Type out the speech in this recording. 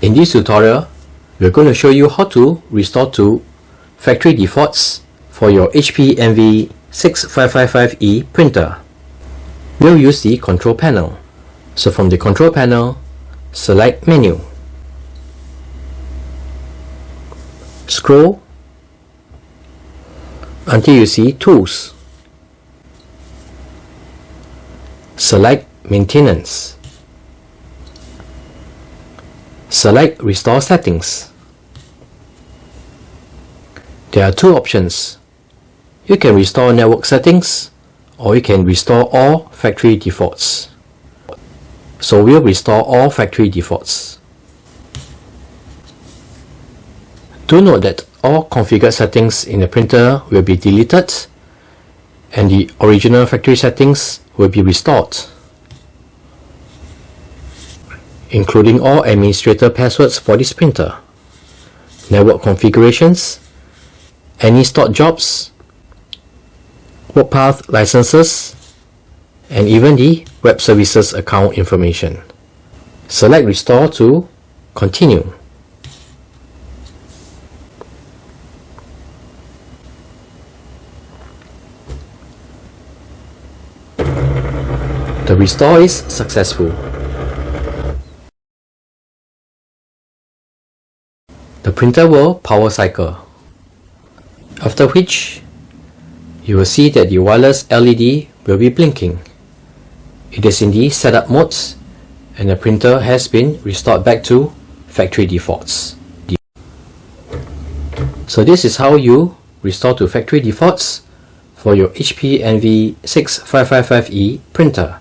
In this tutorial, we're going to show you how to restore to factory defaults for your HP Envy 6555E printer. We'll use the control panel. So from the control panel, select Menu. Scroll until you see Tools. Select Maintenance. Select Restore Settings. There are two options. You can restore network settings or you can restore all factory defaults. So we'll restore all factory defaults. Do note that all configured settings in the printer will be deleted and the original factory settings will be restored, including all administrator passwords for this printer, network configurations, any stored jobs, work path licenses, and even the web services account information. Select Restore to continue. The restore is successful. The printer will power cycle, after which you will see that the wireless LED will be blinking. It is in the setup modes and the printer has been restored back to factory defaults. So this is how you restore to factory defaults for your HP Envy 6555E printer.